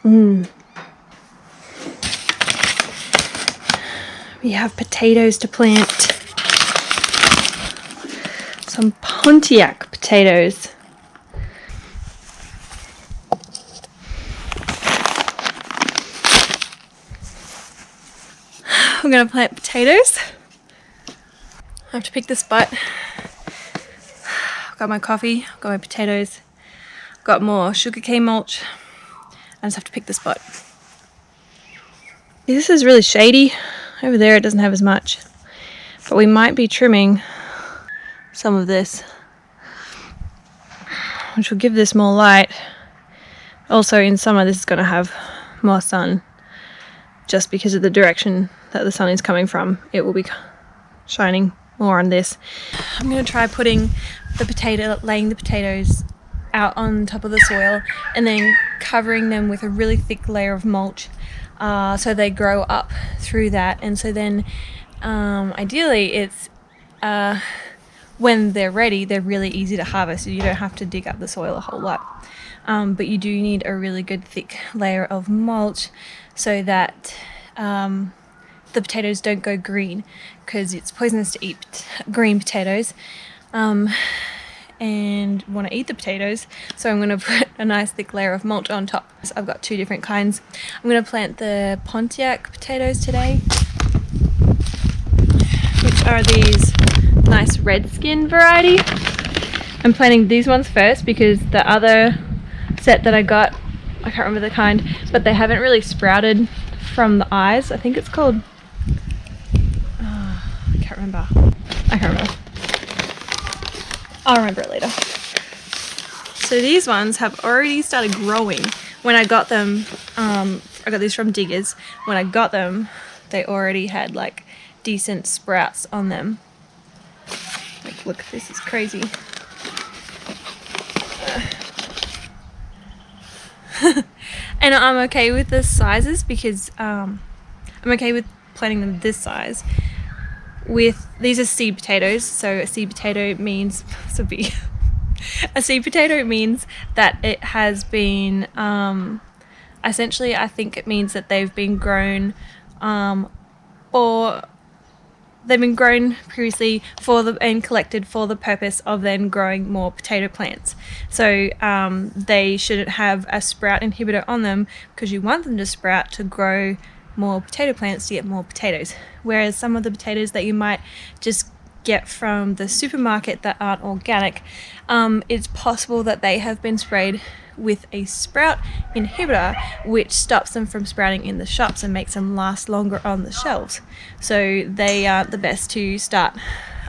We have potatoes to plant. Some Pontiac potatoes. I'm gonna plant potatoes. I have to pick the spot. I've got my coffee, I've got my potatoes, I've got more sugarcane mulch. I just have to pick the spot. This is really shady. Over there it doesn't have as much. But we might be trimming some of this, which will give this more light. Also in summer this is going to have more sun. Just because of the direction that the sun is coming from, it will be shining more on this. I'm going to try laying the potatoes out on top of the soil and then covering them with a really thick layer of mulch so they grow up through that. And so then ideally it's when they're ready, they're really easy to harvest. You don't have to dig up the soil a whole lot. But you do need a really good thick layer of mulch so that the potatoes don't go green, because it's poisonous to eat green potatoes and want to eat the potatoes. So I'm going to put a nice thick layer of mulch on top. So I've got two different kinds. I'm going to plant the Pontiac potatoes today, which are these nice red skin variety. I'm planting these ones first because the other set that I got, I can't remember the kind, but they haven't really sprouted from the eyes. I think it's called, I can't remember. I'll remember it later. So these ones have already started growing. When I got them, I got these from Diggers. When I got them, they already had like decent sprouts on them. Like, look, this is crazy. And I'm okay with the sizes because I'm okay with planting them this size. These are seed potatoes, so a seed potato means a seed potato means that it has been essentially, I think it means that they've been grown or they've been grown previously and collected for the purpose of then growing more potato plants. So they shouldn't have a sprout inhibitor on them, because you want them to sprout to grow more potato plants to get more potatoes. Whereas some of the potatoes that you might just get from the supermarket that aren't organic, it's possible that they have been sprayed with a sprout inhibitor, which stops them from sprouting in the shops and makes them last longer on the shelves. So they are the best to start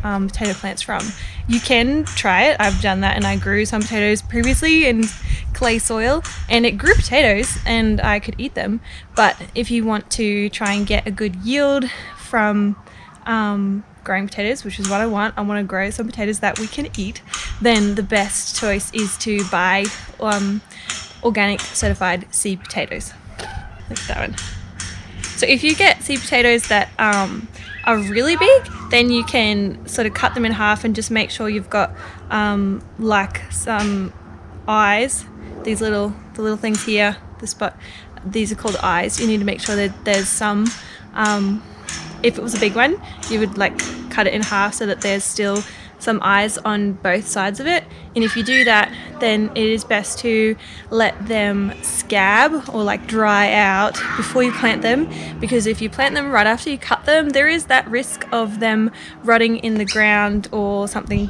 potato plants from. You can try it. I've done that, and I grew some potatoes previously in clay soil, and it grew potatoes and I could eat them. But if you want to try and get a good yield from growing potatoes, which is what I want to grow some potatoes that we can eat, then the best choice is to buy organic certified seed potatoes, like that one. So if you get seed potatoes that are really big, then you can sort of cut them in half and just make sure you've got like some eyes, the little things here, these are called eyes. You need to make sure that there's some, if it was a big one, you would like cut it in half so that there's still some eyes on both sides of it. And if you do that, then it is best to let them scab or like dry out before you plant them, because if you plant them right after you cut them, there is that risk of them rotting in the ground or something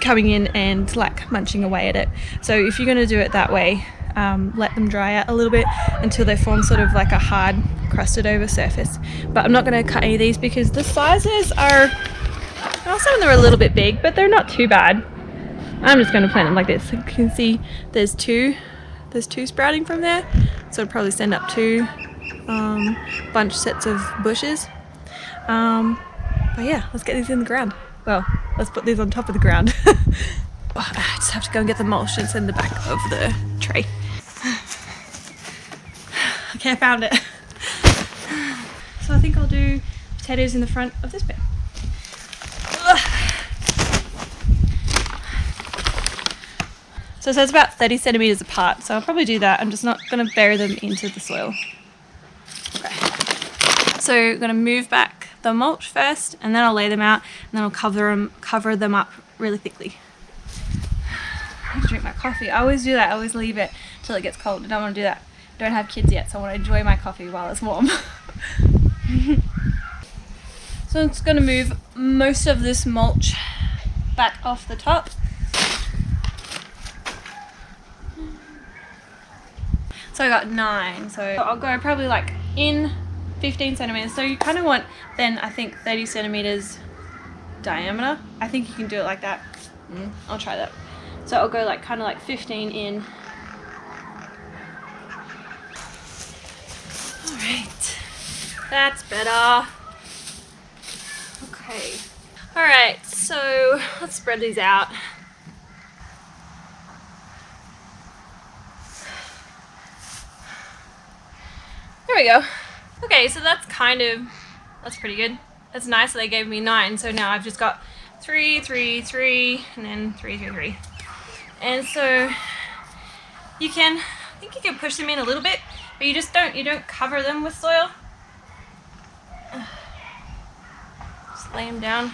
coming in and like munching away at it. So if you're going to do it that way, let them dry out a little bit until they form sort of like a hard crusted over surface. But I'm not going to cut any of these because the sizes are, well, some of them are a little bit big, but they're not too bad. I'm just going to plant them like this. You can see there's two sprouting from there, so I'll probably send up two bunch sets of bushes. But yeah, let's get these in the ground. Well, let's put these on top of the ground. I just have to go and get the mulch and send the back of the tray. Okay, I found it. So I think I'll do potatoes in the front of this bin. So it says about 30 centimeters apart, so I'll probably do that. I'm just not going to bury them into the soil. Okay. So I'm going to move back the mulch first, and then I'll lay them out, and then I'll cover them up really thickly. I need to drink my coffee. I always do that. I always leave it till it gets cold. I don't want to do that. I don't have kids yet, so I want to enjoy my coffee while it's warm. So I'm just going to move most of this mulch back off the top. So I got 9, so I'll go probably like in 15 centimeters. So you kind of want then, I think, 30 centimeters diameter. I think you can do it like that. I'll try that. So I'll go like kind of like 15 in. All right, that's better. Okay. All right, so let's spread these out. There we go. Okay, so that's pretty good. That's nice that they gave me 9, so now I've just got 3, 3, 3, and then 3, 3, 3. And so I think you can push them in a little bit, but you don't cover them with soil. Just lay them down.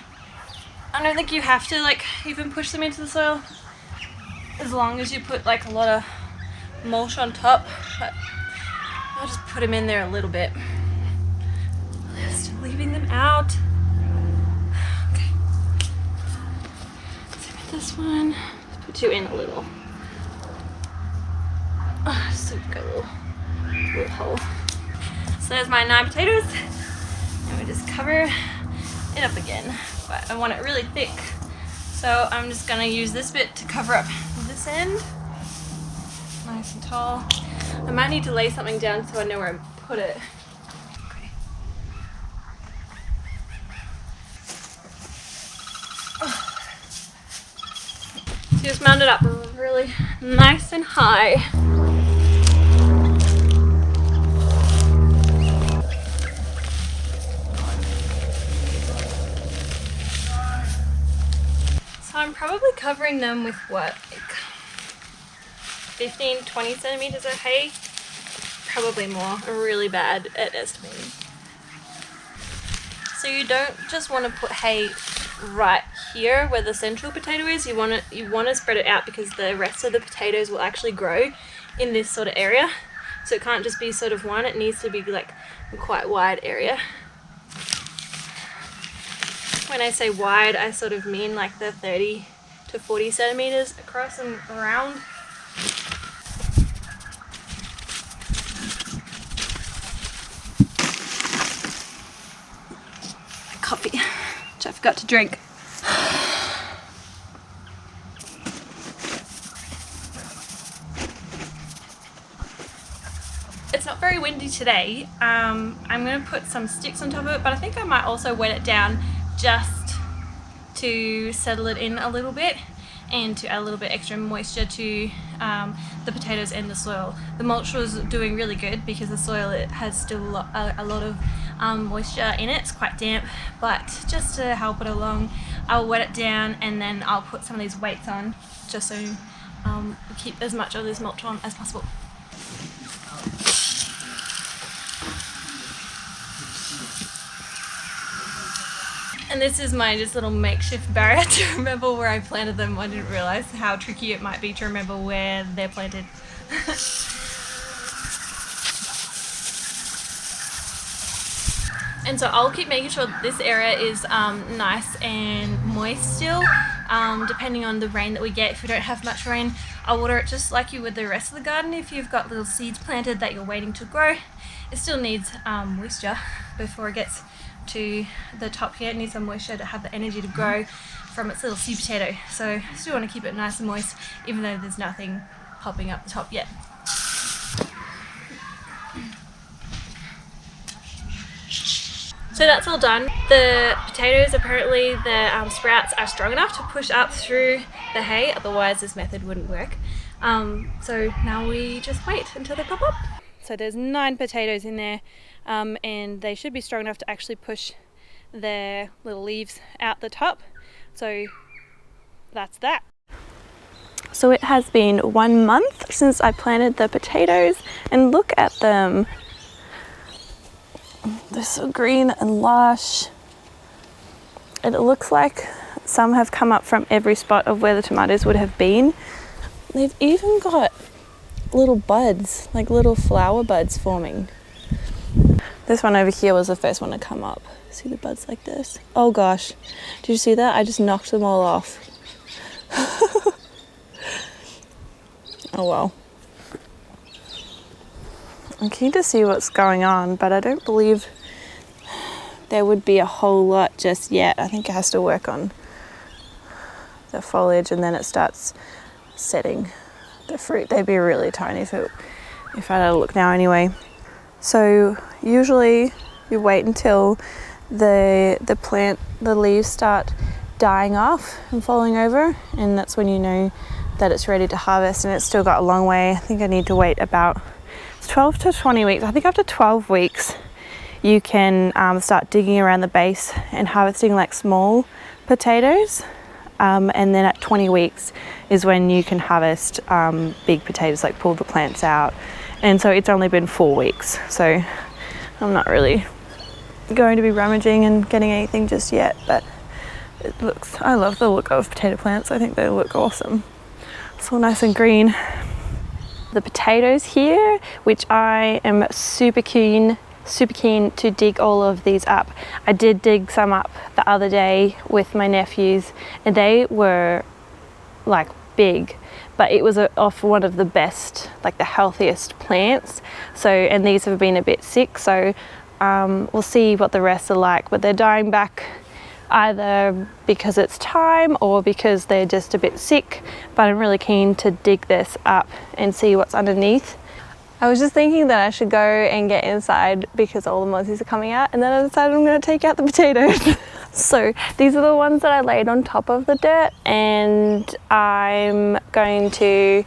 I don't think you have to like even push them into the soil, as long as you put like a lot of mulch on top. But I'll just put them in there a little bit. Just leaving them out. Okay. So with this one, let's put you in a little. So we've got a little hole. So there's my 9 potatoes. And we just cover it up again. But I want it really thick. So I'm just gonna use this bit to cover up this end. Nice and tall. I might need to lay something down so I know where I put it. Okay. So just mount it up really nice and high. So I'm probably covering them with what? Like 15, 20 centimeters of hay? Probably more. I'm really bad at estimating. So you don't just want to put hay right here where the central potato is. You want to spread it out because the rest of the potatoes will actually grow in this sort of area. So it can't just be sort of one. It needs to be like a quite wide area. When I say wide, I sort of mean like the 30 to 40 centimeters across and around. Coffee, which I forgot to drink. It's not very windy today. I'm going to put some sticks on top of it, but I think I might also wet it down just to settle it in a little bit and to add a little bit extra moisture to the potatoes and the soil. The mulch was doing really good because the soil, it has still a lot of moisture in it. It's quite damp, but just to help it along, I'll wet it down and then I'll put some of these weights on just so we keep as much of this mulch on as possible. And this is my just little makeshift barrier to remember where I planted them. I didn't realize how tricky it might be to remember where they're planted. And so I'll keep making sure that this area is nice and moist still, depending on the rain that we get. If we don't have much rain, I'll water it just like you would the rest of the garden. If you've got little seeds planted that you're waiting to grow, it still needs moisture before it gets to the top here. It needs some moisture to have the energy to grow from its little seed potato. So I still want to keep it nice and moist even though there's nothing popping up the top yet. So that's all done. The potatoes, apparently the sprouts are strong enough to push up through the hay, otherwise this method wouldn't work. So now we just wait until they pop up. So there's 9 potatoes in there, and they should be strong enough to actually push their little leaves out the top. So that's that. So it has been 1 month since I planted the potatoes, and look at them. They're so green and lush. And it looks like some have come up from every spot of where the tomatoes would have been. They've even got little buds, like little flower buds forming. This one over here was the first one to come up. See the buds like this? Oh gosh, did you see that? I just knocked them all off. Oh well. I'm keen to see what's going on, but I don't believe there would be a whole lot just yet. I think it has to work on the foliage and then it starts setting the fruit. They'd be really tiny if I had a look now anyway. So usually you wait until the leaves start dying off and falling over, and that's when you know that it's ready to harvest, and it's still got a long way. I think I need to wait about 12 to 20 weeks. I think after 12 weeks you can start digging around the base and harvesting like small potatoes, and then at 20 weeks is when you can harvest big potatoes, like pull the plants out. And so it's only been 4 weeks, so I'm not really going to be rummaging and getting anything just yet, but I love the look of potato plants. I think they look awesome. It's all nice and green. The potatoes here, which I am super keen to dig all of these up. I did dig some up the other day with my nephews, and they were like big, but it was off one of the best, like the healthiest plants. So, and these have been a bit sick, so we'll see what the rest are like, but they're dying back either because it's time or because they're just a bit sick. But I'm really keen to dig this up and see what's underneath. I was just thinking that I should go and get inside because all the mozzies are coming out, and then I decided I'm going to take out the potatoes. So these are the ones that I laid on top of the dirt, and I'm going to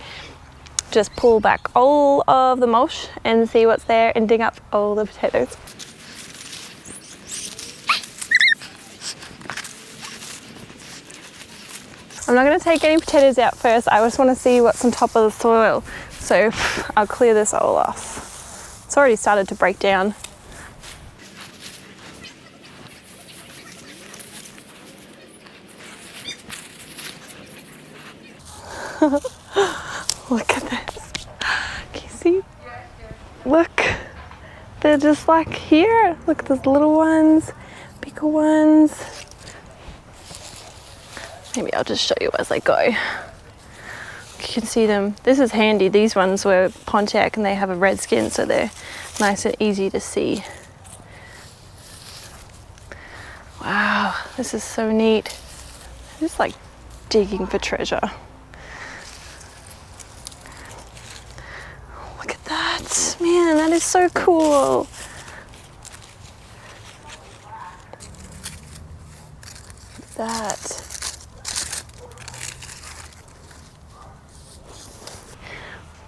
just pull back all of the mulch and see what's there and dig up all the potatoes. I'm not going to take any potatoes out first. I just want to see what's on top of the soil. So I'll clear this all off. It's already started to break down. Look at this. Can you see? Look. They're just like here. Look at those little ones, bigger ones. Maybe I'll just show you as I go. You can see them. This is handy. These ones were Pontiac and they have a red skin, so they're nice and easy to see. Wow, this is so neat. It's like digging for treasure. Look at that. Man, that is so cool. Look at that.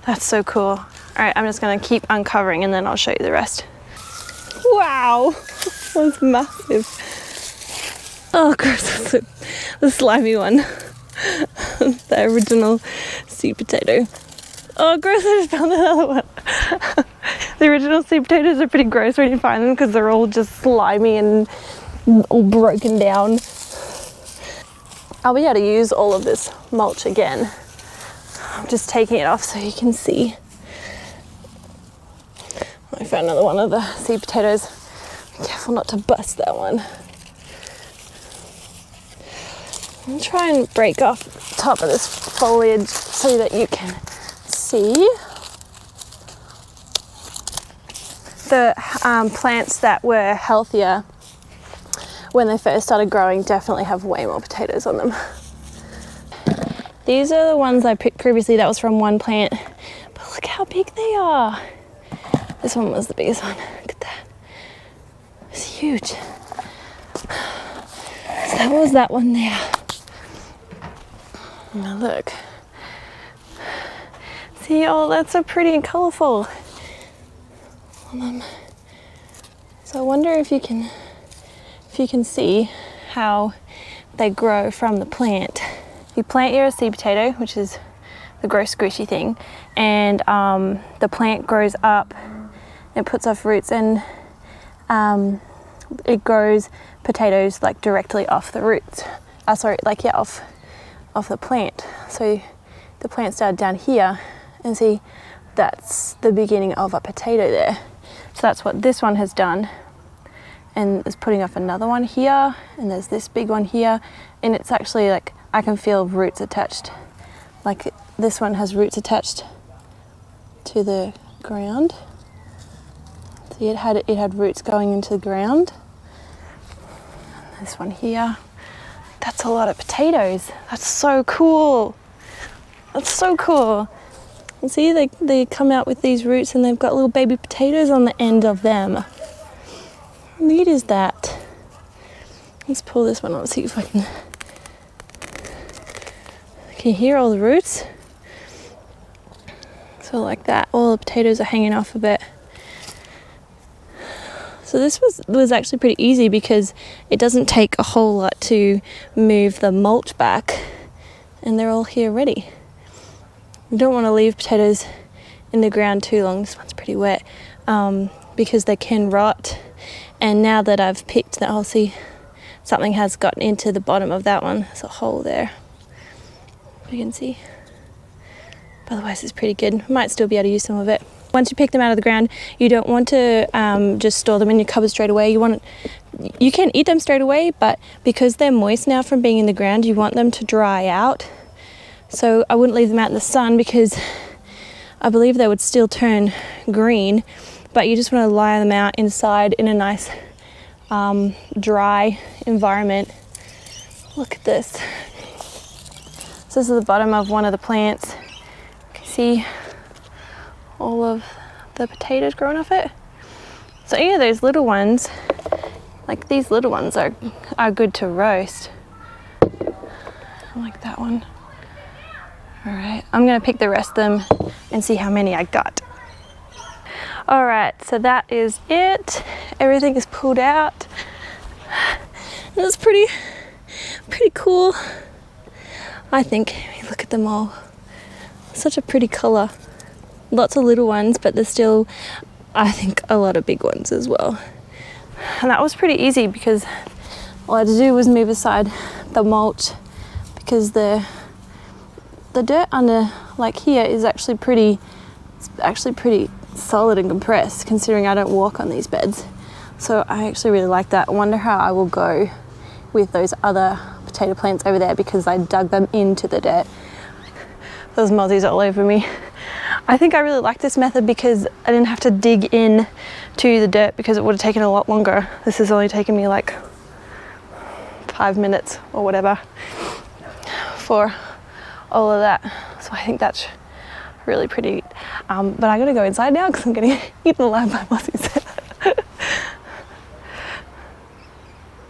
That's so cool. All right, I'm just gonna keep uncovering and then I'll show you the rest. Wow, that one's massive. Oh, gross, the slimy one. The original sweet potato. Oh, gross, I just found another one. The original sweet potatoes are pretty gross when you find them because they're all just slimy and all broken down. I'll be able to use all of this mulch again. I'm just taking it off so you can see. I found another one of the seed potatoes. Be careful not to bust that one. I'll try and break off the top of this foliage so that you can see. The plants that were healthier when they first started growing definitely have way more potatoes on them. These are the ones I picked previously. That was from one plant, but look how big they are. This one was the biggest one. Look at that. It's huge. So that was that one there. Now look. See, oh, that's so pretty and colorful. So I wonder if you can see how they grow from the plant. You plant your seed potato, which is the gross squishy thing, and the plant grows up and puts off roots, and it grows potatoes like directly off the roots. Off the plant. So the plant started down here, and see, that's the beginning of a potato there. So that's what this one has done, and it's putting off another one here, and there's this big one here, and it's actually like, I can feel roots attached. Like this one has roots attached to the ground. See, it had roots going into the ground. This one here, that's a lot of potatoes. That's so cool. That's so cool. And see, they come out with these roots, and they've got little baby potatoes on the end of them. How neat is that? Let's pull this one up, see if I can you hear all the roots? So like that, all the potatoes are hanging off a bit. So this was actually pretty easy because it doesn't take a whole lot to move the mulch back, and they're all here ready. You don't want to leave potatoes in the ground too long. This one's pretty wet because they can rot. And now that I've picked that, I'll see something has gotten into the bottom of that one. There's a hole there. You can see. But otherwise it's pretty good. Might still be able to use some of it. Once you pick them out of the ground, you don't want to just store them in your cupboard straight away. You can eat them straight away, but because they're moist now from being in the ground, you want them to dry out. So I wouldn't leave them out in the sun because I believe they would still turn green, but you just want to lie them out inside in a nice dry environment. Look at this. So this is the bottom of one of the plants. You can see all of the potatoes growing off it. So any of those little ones, like these little ones are good to roast. I like that one. All right, I'm gonna pick the rest of them and see how many I got. All right, so that is it. Everything is pulled out. It's pretty cool. I think, look at them all. Such a pretty color. Lots of little ones, but there's still, I think, a lot of big ones as well. And that was pretty easy because all I had to do was move aside the mulch, because the dirt under, like here, is actually pretty solid and compressed, considering I don't walk on these beds. So I actually really like that. I wonder how I will go with those other potato plants over there, because I dug them into the dirt. There's mozzies all over me. I think I really like this method because I didn't have to dig in to the dirt, because it would have taken a lot longer. This has only taken me like 5 minutes or whatever for all of that. So I think that's really pretty. But I gotta go inside now because I'm getting eaten alive by mozzies.